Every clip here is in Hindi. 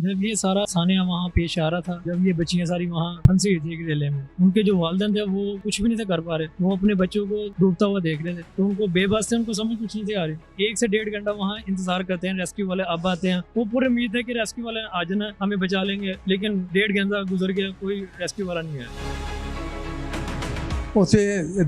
जब ये सारा सानिया वहाँ पेश आ रहा था, जब ये बच्चियां सारी वहाँ फंसी हुई थी एक रेले में, उनके जो वालिदैन थे वो कुछ भी नहीं थे कर पा रहे। वो अपने बच्चों को डूबता हुआ देख रहे थे, तो उनको बेबस थे, उनको समझ कुछ नहीं थी आ रही। 1 से 1.5 घंटा वहाँ इंतजार करते हैं, रेस्क्यू वाले अब आते हैं। वो पूरी उम्मीद है कि रेस्क्यू वाले आ जाना, हमें बचा लेंगे, लेकिन 1.5 घंटा गुजर गया, कोई रेस्क्यू वाला नहीं है। ਉੱਥੇ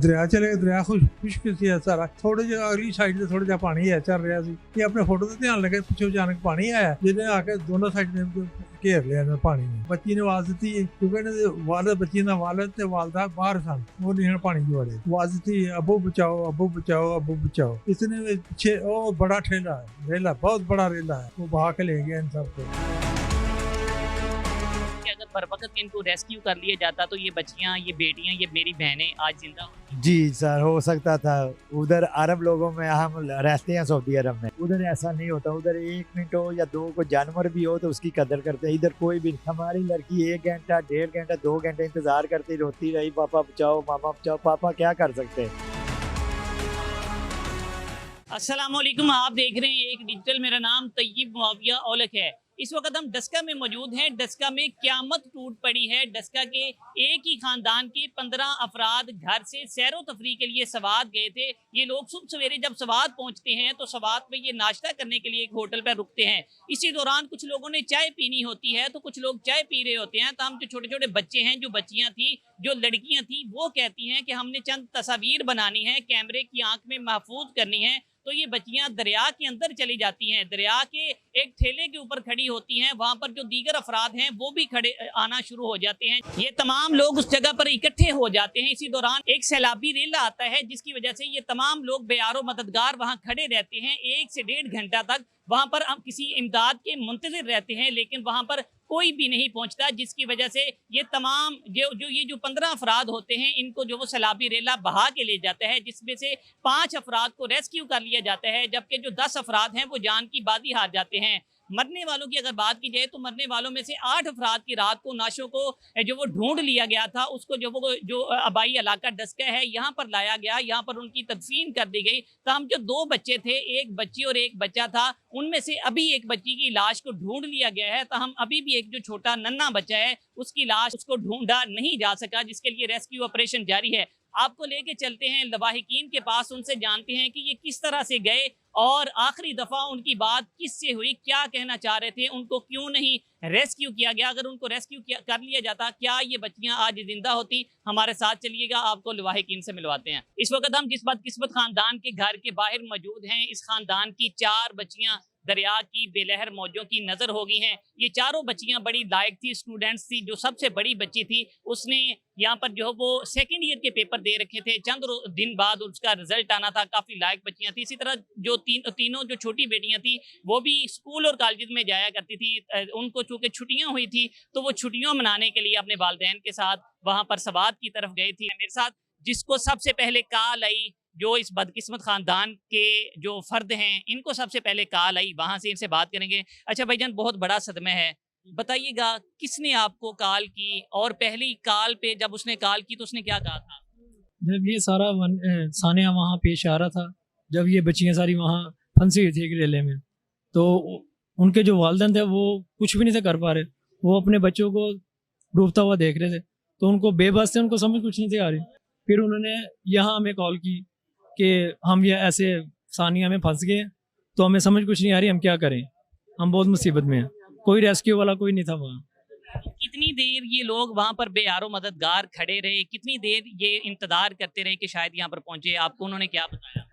ਦਰਿਆ ਚਲੇ ਦਰਿਆ ਖੁਸ਼ਕ ਸੀ ਸਾਰਾ, ਥੋੜੇ ਜਿਹਾ ਅਗਲੀ ਸਾਈਡ ਤੇ ਥੋੜਾ ਜਿਹਾ ਪਾਣੀ ਹੈ ਚੱਲ ਰਿਹਾ ਸੀ। ਇਹ ਆਪਣੇ ਫੋਟੋ ਤੇ ਧਿਆਨ ਲੱਗੇ, ਪਿੱਛੋਂ ਅਚਾਨਕ ਪਾਣੀ ਆਇਆ ਜਿਹਨੇ ਆ ਕੇ ਦੋਨੋਂ ਸਾਈਡ ਨੇ ਘੇਰ ਲਿਆ ਇਹਨਾਂ ਪਾਣੀ ਨੇ। ਬੱਚੀ ਨੇ ਆਵਾਜ਼ ਦਿੱਤੀ ਕਿਉਂਕਿ ਇਹਨਾਂ ਦੇ ਵਾਲਦ, ਬੱਚੀ ਦਾ ਵਾਲਦ ਤੇ ਵਾਲਦਾ ਬਾਹਰ ਸਨ, ਉਹ ਨਹੀਂ ਪਾਣੀ ਚ ਵੜੇ। ਆਵਾਜ਼ ਦਿੱਤੀ ਅੱਬੂ ਬਚਾਓ, ਅੱਬੂ ਬਚਾਓ, ਅੱਬੂ बचाओ। इसने पीछे वो बड़ा ठेला है, रेला बहुत बड़ा रेला है, वो बहा के ले गया इन सबको। अगर बर वक्त इनको रेस्क्यू कर लिया जाता तो ये बच्चियां, ये बेटियां, ये मेरी बहनें आज जिंदा होती। जी सर, हो सकता था। उधर अरब लोगों में हम रहते हैं, सऊदी अरब में, उधर ऐसा नहीं होता। उधर 1 मिनट हो या 2 को जानवर भी हो तो उसकी कदर करते हैं। इधर कोई भी, हमारी लड़की 1 घंटा, 1.5 घंटा, 2 घंटे इंतजार करती रोती रही, पापा बचाओ, मामा बचाओ। पापा क्या कर सकते हैं। अस्सलामुअलैकुम, आप देख रहे हैं एक डिजिटल। मेरा नाम तैयब मुआविया औलख है। इस वक्त हम डस्का में मौजूद हैं। डस्का में क़यामत टूट पड़ी है। डस्का के एक ही खानदान के 15 अफराद घर से सैरो तफरी के लिए सवात गए थे। ये लोग सुबह सवेरे जब सवात पहुंचते हैं तो सवात में ये नाश्ता करने के लिए एक होटल पर रुकते हैं। इसी दौरान कुछ लोगों ने चाय पीनी होती है तो कुछ लोग चाय पी रहे होते हैं। तो हम जो छोटे छोटे बच्चे हैं, जो बच्चियां थी, जो लड़कियां थी, वो कहती हैं कि हमने चंद तस्वीर बनानी है, कैमरे की आंख में महफूज करनी है। तो ये बच्चियां दरिया के अंदर चली जाती हैं। दरिया के एक ठेले के ऊपर खड़ी होती हैं। वहां पर जो दीगर अफराद हैं वो भी खड़े आना शुरू हो जाते हैं। ये तमाम लोग उस जगह पर इकट्ठे हो जाते हैं। इसी दौरान एक सैलाबी रेला आता है जिसकी वजह से ये तमाम लोग बेयारो मददगार वहां खड़े रहते हैं 1 से 1.5 घंटा तक। वहां पर हम किसी इमदाद के मुंतजिर रहते हैं, लेकिन वहां पर कोई भी नहीं पहुंचता, जिसकी वजह से ये तमाम जो 15 अफराद होते हैं इनको जो वो सैलाबी रेला बहा के ले जाता है, जिसमें से 5 अफराद को रेस्क्यू कर लिया जाता है, जबकि जो 10 अफराद हैं वो जान की बाजी हार जाते हैं। मरने वालों की अगर बात की जाए तो मरने वालों में से 8 अफराद की रात को नाशों को जो वो ढूंढ लिया गया था, उसको जो आबाई इलाका डस्का है यहाँ पर लाया गया, यहाँ पर उनकी तदफीन कर दी गई। तो हम जो 2 बच्चे थे, एक बच्ची और एक बच्चा था, उनमें से अभी एक बच्ची की लाश को ढूंढ लिया गया है। तो हम अभी भी एक जो छोटा नन्हा बच्चा है उसकी लाश, उसको ढूंढा नहीं जा सका, जिसके लिए रेस्क्यू ऑपरेशन जारी है। आपको लेके चलते हैं लवाहिकीन के पास, उनसे जानते हैं कि ये किस तरह से गए और आखिरी दफ़ा उनकी बात किससे हुई, क्या कहना चाह रहे थे, उनको क्यों नहीं रेस्क्यू किया गया। अगर उनको रेस्क्यू कर लिया जाता, क्या ये बच्चियां आज जिंदा होती। हमारे साथ चलिएगा, आपको लवाहिकीन से मिलवाते हैं। इस वक्त हम किस्मत खानदान के घर के बाहर मौजूद हैं। इस खानदान की 4 बच्चियां दरिया की बेलहर मौजों की नज़र हो गई हैं। ये चारों बच्चियां बड़ी लायक थी, स्टूडेंट्स थी। जो सबसे बड़ी बच्ची थी उसने यहाँ पर जो वो 2nd ईयर के पेपर दे रखे थे, चंद दिन बाद उसका रिजल्ट आना था। काफ़ी लायक बच्चियां थी। इसी तरह जो तीनों जो छोटी बेटियां थी वो भी स्कूल और कॉलेज में जाया करती थी। उनको चूँकि छुट्टियाँ हुई थी तो वो छुट्टियों मनाने के लिए अपने वालिदैन के साथ वहाँ पर सवात की तरफ गई थी। मेरे साथ जिसको सबसे पहले कॉल आई, जो इस बदकिस्मत खानदान के जो फर्द हैं, इनको सबसे पहले कॉल आई, वहाँ से इनसे बात करेंगे। अच्छा भाईजान, बहुत बड़ा सदमा है, बताइएगा किसने आपको कॉल की और पहली कॉल पे जब उसने कॉल की तो उसने क्या कहा था। जब ये सारा सानिया वहाँ पेश आ रहा था, जब ये बच्चियां सारी वहाँ फंसी हुई थी एक रेले में, तो उनके जो वालिदैन थे वो कुछ भी नहीं थे कर पा रहे। वो अपने बच्चों को डूबता हुआ देख रहे थे, तो उनको बेबस थे, उनको समझ कुछ नहीं थी आ रही। फिर उन्होंने यहाँ हमें कॉल की कि हम ये ऐसे सानिया में फंस गए, तो हमें समझ कुछ नहीं आ रही, हम क्या करें, हम बहुत मुसीबत में हैं। कोई रेस्क्यू वाला कोई नहीं था वहाँ। कितनी देर ये लोग वहाँ पर बेयारो मददगार खड़े रहे, कितनी देर ये इंतजार करते रहे कि शायद यहाँ पर पहुंचे, आपको उन्होंने क्या बताया।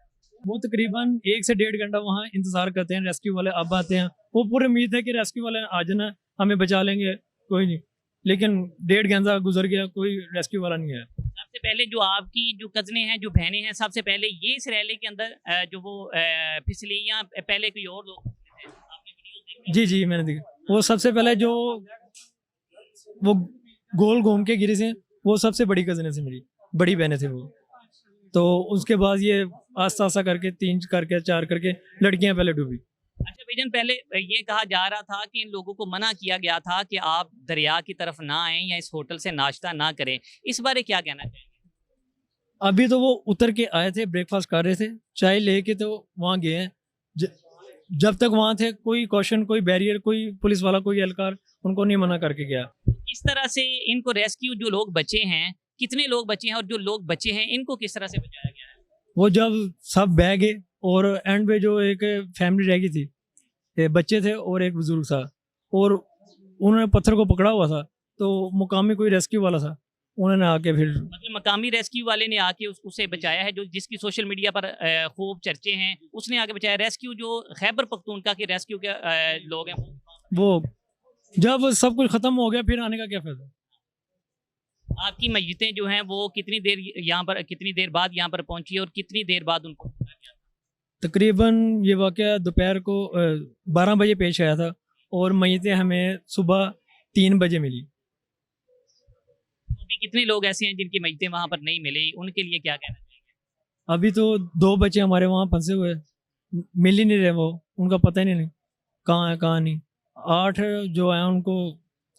वो तकरीबन 1 से 1.5 घंटा वहाँ इंतजार करते हैं, रेस्क्यू वाले अब आते हैं। वो पूरी उम्मीद है कि रेस्क्यू वाले आ जाना, हमें बचा लेंगे, कोई नहीं, लेकिन 1.5 घंटा गुजर गया, कोई रेस्क्यू वाला नहीं है। सबसे पहले जो आपकी जो कज़नें हैं, जो बहनें हैं, सबसे पहले ये इस रैली के अंदर जो वो फिसली या पहले कोई और लोग थे, आपने वीडियो देखी? जी मैंने देखा। वो सबसे पहले जो वो गोल घूम के गिरी से, वो सबसे बड़ी कज़नें से मेरी बड़ी बहनें थे वो। तो उसके बाद ये आस्ता आस्ता करके 3 करके 4 करके लड़कियां पहले डूबी। अच्छा भाईजान, पहले ये कहा जा रहा था कि इन लोगों को मना किया गया था कि आप दरिया की तरफ ना आएं या इस होटल से नाश्ता ना करें, इस बारे क्या कहना चाहिए। अभी तो वो उतर के आए थे, ब्रेकफास्ट कर रहे थे, चाय लेके तो वहाँ गए हैं। जब तक वहाँ थे कोई क्वेश्चन, कोई बैरियर, कोई पुलिस वाला, कोई एहलकार उनको नहीं मना करके गया। इस तरह से इनको रेस्क्यू, जो लोग बचे हैं, कितने लोग बचे हैं और जो लोग बचे हैं इनको किस तरह से बचाया गया है? वो जब सब बह गए और एंड पे जो एक फैमिली रह गई थी, बच्चे थे और एक बुजुर्ग था, और उन्होंने पत्थर को पकड़ा हुआ था, तो मुकामी कोई रेस्क्यू वाला था, उन्होंने आके फिर मतलब मकामी रेस्क्यू वाले ने आके उसे बचाया है, जो जिसकी सोशल मीडिया पर खूब चर्चे हैं, उसने आके बचाया। रेस्क्यू जो खैबर पख्तूनख्वा के रेस्क्यू के लोग हैं वो जब सब कुछ खत्म हो गया फिर आने का क्या फायदा। आपकी मस्जिदें जो हैं वो कितनी देर बाद यहाँ पर पहुंची और कितनी देर बाद उनको? तकरीबन ये वाक़या दोपहर को 12 बजे पेश आया था और मैयतें हमें सुबह 3 बजे मिली। अभी कितने लोग ऐसे हैं जिनकी मैयतें वहाँ पर नहीं मिली, उनके लिए क्या कहना चाहिए? अभी तो 2 बच्चे हमारे वहाँ फंसे हुए, मिल ही नहीं रहे, वो उनका पता ही नहीं कहाँ है कहाँ नहीं। 8 जो हैं उनको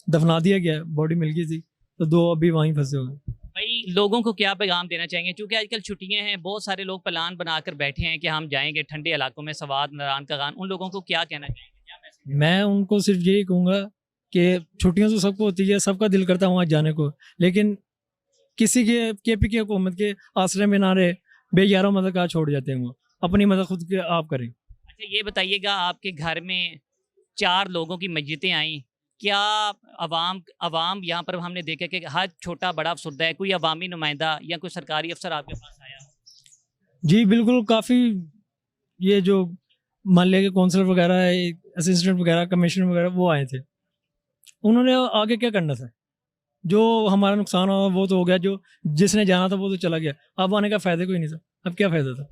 दफना दिया गया, बॉडी मिल गई थी, तो 2 अभी वहीं फंसे हुए। भाई लोगों को क्या पैगाम देना चाहेंगे, क्योंकि आजकल छुट्टियां हैं, बहुत सारे लोग प्लान बनाकर बैठे हैं कि हम जाएंगे ठंडे इलाकों में, सवात, नारायण का गान, उन लोगों को क्या कहना चाहेंगे, क्या मैसेज? मैं उनको सिर्फ यही कहूँगा कि छुट्टियाँ तो सबको होती है, सबका दिल करता है वहाँ जाने को, लेकिन किसी के KP की हुकूमत के आश्रय में ना रहे, बेयारों मदद का छोड़ जाते हैं, वो अपनी मदद खुद के आप करें। अच्छा ये बताइएगा, आपके घर में 4 लोगों की मस्जिदें आई, क्या अवाम यहाँ पर हमने देखा कि हर छोटा बड़ा अफसरदा है, कोई अवामी नुमाइंदा या कोई सरकारी अफसर आपके पास आया? जी बिल्कुल, काफ़ी ये जो मोहल्ले के काउंसलर वगैरह है, असिस्टेंट वगैरह, कमिश्नर वगैरह, वो आए थे। उन्होंने आगे क्या करना था, जो हमारा नुकसान हुआ वो तो हो गया, जो जिसने जाना था वो तो चला गया, अब आने का फ़ायदा कोई नहीं था, अब क्या फ़ायदा था।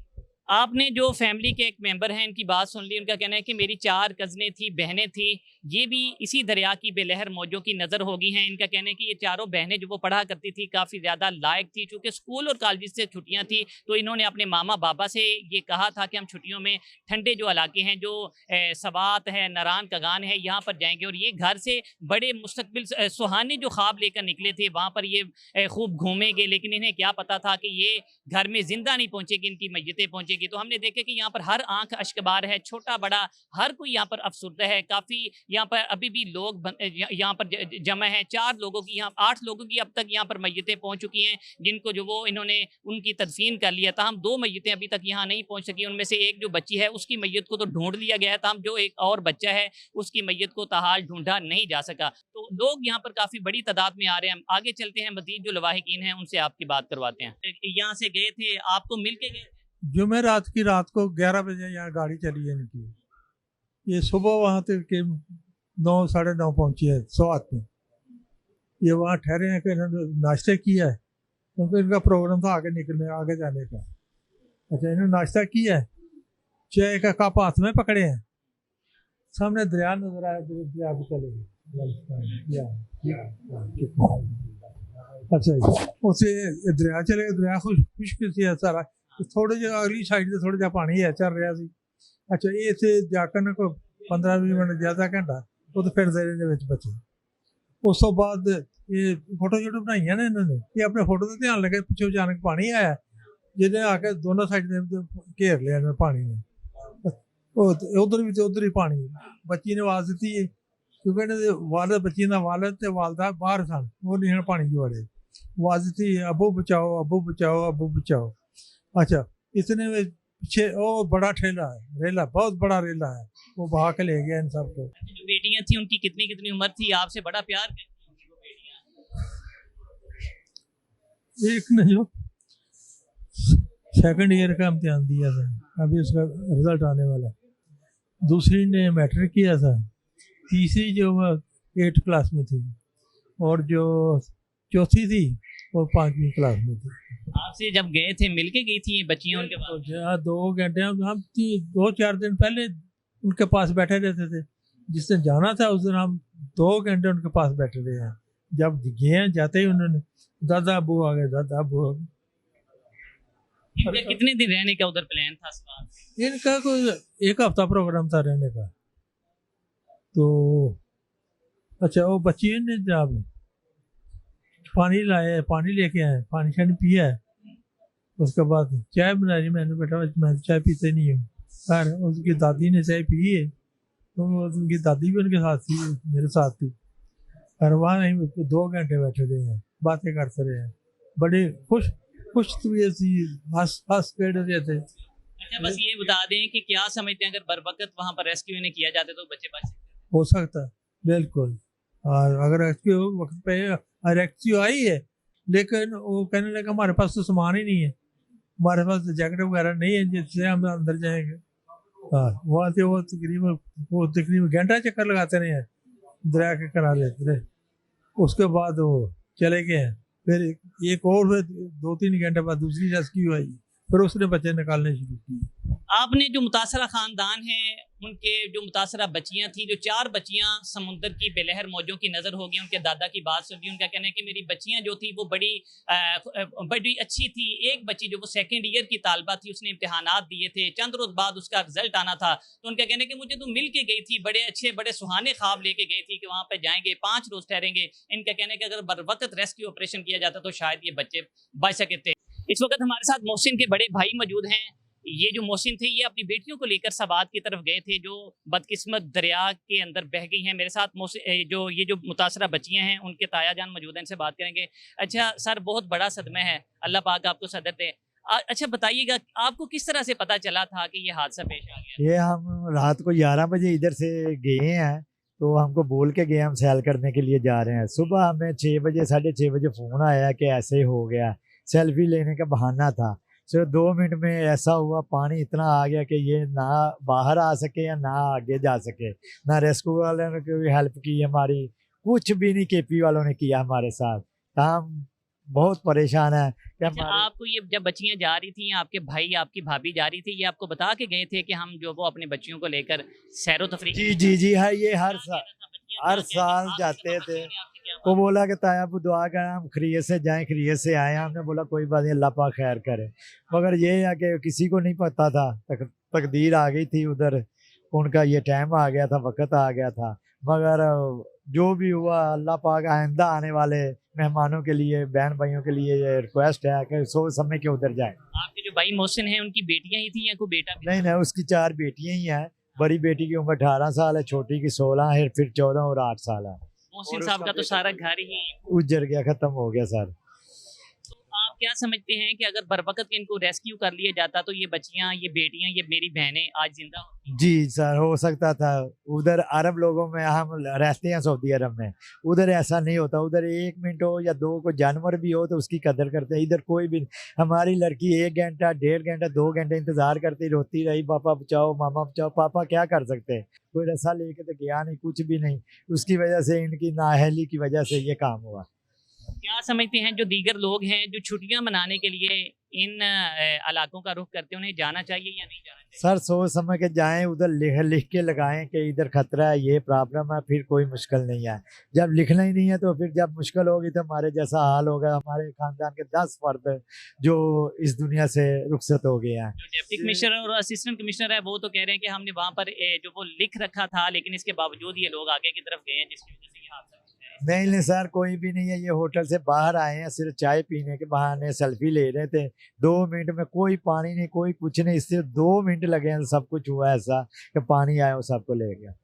आपने जो फैमिली के एक मेंबर हैं इनकी बात सुन ली, उनका कहना है कि मेरी 4 कज़नें थी, बहनें थी, ये भी इसी दरिया की बेलहर मौजों की नज़र हो गई हैं। इनका कहना है कि ये चारों बहनें जो वो पढ़ा करती थी काफ़ी ज़्यादा लायक थी, चूँकि स्कूल और कॉलेज से छुट्टियां थी, तो इन्होंने अपने मामा बाबा से ये कहा था कि हम छुट्टियों में ठंडे जो इलाके हैं, जो सवात है, नारायण कगान है, यहाँ पर जाएंगे, और ये घर से बड़े मुस्तकबिल सुहाने जो ख्वाब लेकर निकले थे, वहाँ पर ये खूब घूमेंगे, लेकिन इन्हें क्या पता था कि ये घर में जिंदा नहीं पहुँचेगी, इनकी मस्जिदें पहुँचेगी। तो हमने देखा कि यहाँ पर हर आंख अश्कबार है, छोटा बड़ा हर कोई यहाँ पर अफसुर्दा है, काफ़ी यहाँ पर अभी भी लोग यहाँ पर जमा है। 4 लोगों की, यहाँ 8 लोगों की अब तक यहाँ पर मस्जिदें पहुँच चुकी हैं, जिनको जो वो इन्होंने उनकी तदफीन कर लिया था। हम 2 मस्जिदें अभी तक यहाँ नहीं पहुँच सकी, उनमें से एक जो बच्ची है उसकी मस्जिद को तो ढूंढ लिया गया था, जो एक और बच्चा है उसकी मस्जिद को ताहाल ढूंढा नहीं जा सका। तो लोग यहाँ पर काफ़ी बड़ी तादाद में आ रहे हैं। आगे चलते हैं, मजीद जो लवाहिकीन हैं उनसे आपकी बात करवाते हैं। यहाँ से गए थे, आपको मिल के गए? जुमेरात की रात को 11 बजे यहाँ गाड़ी चली है इनकी, ये सुबह वहाँ तक के 9 साढ़े 9 पहुँची है सवात में। ये वहाँ ठहरे हैं कि इन्होंने नाश्ता किया है, क्योंकि इनका प्रोग्राम था आगे जाने का। अच्छा, इन्होंने नाश्ता किया है, चाय का कप हाथ में पकड़े हैं, सामने दरिया नजर आया, दरिया पे चले गए। अच्छा जी, उसे दरिया चले गए, दरिया खुश्क सी है सारा, थोड़े जो अगली साइड से थोड़ा जहा पानी है चल रहा सी। अच्छा, ये इतने जाकर कोई 15-20 मिनट ज़्यादा घंटा वो तो फिर दरिया के बचे। उस तो बाद ये फोटो शोटो बनाई ना इन्होंने, ये अपने फोटो का ध्यान लगे, पिछले अचानक पानी आया, जिन्हें आके दोनों साइड ने घेर लिया पानी ने, उधर भी तो उधर ही पानी। बच्ची ने आवाज़ दी है, क्योंकि वालद बच्ची का वालद ते वालदा बाहर सन, वो नहीं पानी च वड़े, आवाज़ दी अबू बचाओ अबू बचाओ अबू बचाओ। अच्छा, इतने में पीछे वो बड़ा ठेला है, रेला बहुत बड़ा रेला है, वो बहा के ले गया इन सबको। जो बेटियां थी उनकी कितनी कितनी उम्र थी, आपसे बड़ा प्यार करती थी वो बेटियां? एक ने जो 2nd ईयर का इम्तिहान दिया था, अभी उसका रिजल्ट आने वाला है, दूसरी ने मैट्रिक किया था, तीसरी जो 8th क्लास में थी, और जो चौथी थी वो 5वीं क्लास में थी। आपसे जब गए थे मिलके गई थी ये बच्चियां उनके पास? तो 2 घंटे हम 2-4 दिन पहले उनके पास बैठे रहते थे, जिस दिन जाना था उस दिन हम 2 घंटे उनके पास बैठे रहे हैं। जब गए जाते ही उन्होंने दादा अबू आ गए, दादा अबू आ गए। इनका कितने दिन रहने का उधर प्लान था सवाल? इनका कोई 1 हफ्ता प्रोग्राम था रहने का। तो अच्छा, वो बच्ची ने जब पानी लाए, पानी लेके आए, पानी शानी पिया है, उसके बाद चाय बना रही, मैंने बेटा मैं चाय पीते नहीं हूँ, खैर उसकी दादी ने चाय पी है, तो उनकी दादी भी उनके साथ थी, मेरे साथ थी। और वहाँ नहीं 2 घंटे बैठे रहे हैं, बातें करते रहे हैं, बड़े खुश खुश तबीयत थी, हंस खेल रहे थे। अच्छा, बस ये बता दें कि क्या समझते हैं अगर बर वक्त वहाँ पर रेस्क्यू इन्हें किया जाता तो बच्चे बच सकते? हो सकता है बिल्कुल। और अगर रेस्क्यू वक्त पे रेस्क्यू आई है, लेकिन वो कहने लगा हमारे पास तो सामान ही नहीं है, हमारे पास तो जैकेट वगैरह नहीं है जिससे हम अंदर जाएंगे। हाँ, वहाँ से वो तकरीबन घंटा चक्कर लगाते रहे हैं, दरिया के किनारे रहे। उसके बाद वो चले गए हैं, फिर एक और 2-3 घंटे बाद दूसरी रेस्क्यू आई, फिर उसने बच्चे निकालने शुरू किए। आपने जो मुतासरा ख़ानदान है उनके जो मुतासरा बच्चियां थी, जो 4 बच्चियां समुंदर की बेलहर मौजों की नज़र हो गई, उनके दादा की बात सुन ली, उनका कहना है कि मेरी बच्चियां जो थी वो बड़ी अच्छी थी। एक बच्ची जो वो 2nd ईयर की तालबा थी, उसने इम्तिहानात दिए थे, चंद रोज़ बाद उसका रिजल्ट आना था, तो उनका कहना है कि मुझे तो मिल के गई थी, बड़े अच्छे बड़े सुहाने ख्वाब लेके गई थी कि वहाँ पर जाएंगे, 5 रोज़ ठहरेंगे। इनका कहना है कि अगर बर वक्त रेस्क्यू ऑपरेशन किया जाता तो शायद ये बच्चे बच सके थे। इस वक्त हमारे साथ मोहसिन के बड़े भाई मौजूद हैं। ये जो मोहसिन थे ये अपनी बेटियों को लेकर सवात की तरफ गए थे जो बदकिस्मत दरिया के अंदर बह गई हैं। मेरे साथ ये जो मुतासरा बच्चियां हैं उनके ताया जान मौजूद हैं, इनसे बात करेंगे। अच्छा सर, बहुत बड़ा सदमा है, अल्लाह पाक आपको सदर दे। अच्छा बताइएगा, आपको किस तरह से पता चला था कि ये हादसा पेश आ गया? ये हम रात को 11 बजे इधर से गए हैं, तो हमको बोल के गए हम सैल करने के लिए जा रहे हैं। सुबह हमें 6 बजे 6:30 बजे फ़ोन आया कि ऐसे ही हो गया, सेल्फी लेने का बहाना था। सिर्फ 2 मिनट में ऐसा हुआ, पानी इतना आ गया कि ये ना बाहर आ सके या ना आगे जा सके, ना रेस्क्यू वालों ने कोई हेल्प की हमारी, कुछ भी नहीं केपी वालों ने किया हमारे साथ। हम बहुत परेशान है कि अच्छा, आपको ये जब बच्चियां जा रही थी, आपके भाई आपकी भाभी जा रही थी, ये आपको बता के गए थे कि हम जो वो अपने बच्चियों को लेकर सैरो तफरीह? जी है, ये हर साल जाते थे। वो बोला कि ताया अबू दुआ करें हम खरीत से जाएं, खरीत से आए। हमने बोला कोई बात नहीं, अल्लाह पाक खैर करे। मगर ये है कि किसी को नहीं पता था, तकदीर आ गई थी उधर, उनका ये टाइम आ गया था, वक्त आ गया था। मगर जो भी हुआ, अल्लाह पाक आइंदा आने वाले मेहमानों के लिए, बहन भाइयों के लिए ये रिक्वेस्ट है कि सोच समझ के उधर जाएं। आपके जो भाई मोहसिन हैं उनकी बेटियां ही थी या कोई बेटा भी? नहीं, उसकी 4 बेटियां ही हैं। बड़ी बेटी की उम्र 18 साल है, छोटी की 16 है, फिर 14 और 8 साल है। मोहसिन साहब का तो सारा घर ही उजड़ गया, खत्म हो गया सर। तो आप क्या समझते हैं कि अगर बरवकत इनको रेस्क्यू कर लिया जाता तो ये बच्चियां, ये बेटियां, ये मेरी बहनें आज जिंदा होती? जी सर, हो सकता था। उधर अरब लोगों में हम रहते हैं, सऊदी अरब में, उधर ऐसा नहीं होता। उधर 1 मिनट हो या 2 को जानवर भी हो तो उसकी कदर करते हैं। इधर कोई भी, हमारी लड़की 1 घंटा 1.5 घंटा 2 घंटे इंतजार करती रोती रही, पापा बचाओ मामा बचाओ। पापा क्या कर सकते हैं, कोई रस्सा लेके तो गया नहीं, कुछ भी नहीं। उसकी वजह से, इनकी नाअहली की वजह से ये काम हुआ। क्या समझते हैं जो दीगर लोग हैं जो छुट्टियां मनाने के लिए इन इलाकों का रुख करते हैं, उन्हें जाना चाहिए या नहीं जाना चाहिए? सर सोच समझ के जाएं, उधर लिख के लगाएं कि इधर खतरा है, ये प्रॉब्लम है, फिर कोई मुश्किल नहीं है। जब लिखना ही नहीं है तो फिर जब मुश्किल होगी तो हमारे जैसा हाल होगा। हमारे खानदान के 10 फर्द जो इस दुनिया से रुखसत हो गए हैं। जो डिप्टी कमिश्नर और असिस्टेंट कमिश्नर है वो तो कह रहे हैं कि हमने वहाँ पर जो वो लिख रखा था, लेकिन इसके बावजूद ये लोग आगे की तरफ गए हैं, जिसकी वजह से ये हादसा। नहीं सर, कोई भी नहीं है। ये होटल से बाहर आए हैं, सिर्फ चाय पीने के बहाने सेल्फी ले रहे थे। 2 मिनट में कोई पानी नहीं, कोई कुछ नहीं, सिर्फ 2 मिनट लगे हैं, सब कुछ हुआ ऐसा कि पानी आया वो सबको ले गया।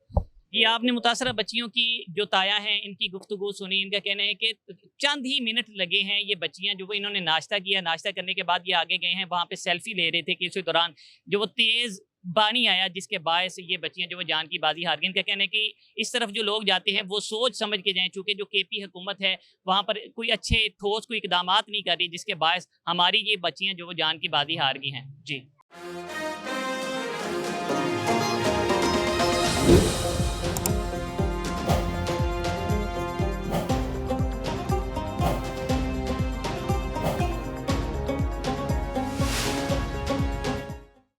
ये आपने मुतासरा बच्चियों की जो ताया हैं इनकी गुफ्तगू सुनी। इनका कहना है कि चंद ही मिनट लगे हैं, ये बच्चियां जो वो इन्होंने नाश्ता किया, नाश्ता करने के बाद ये आगे गए हैं, वहाँ पे सेल्फी ले रहे थे कि इसी दौरान जो वो तेज़ पानी आया जिसके बायस ये बच्चियां जो वो जान की बाजी हार गई। इनका कहना है कि इस तरफ जो लोग जाते हैं वो सोच समझ के जाएं, चूँकि जो केपी हुकूमत है वहाँ पर कोई अच्छे ठोस कोई इकदामात नहीं कर रही, जिसके बायस हमारी ये बच्चियां जो वो जान की बाजी हार गई हैं। जी।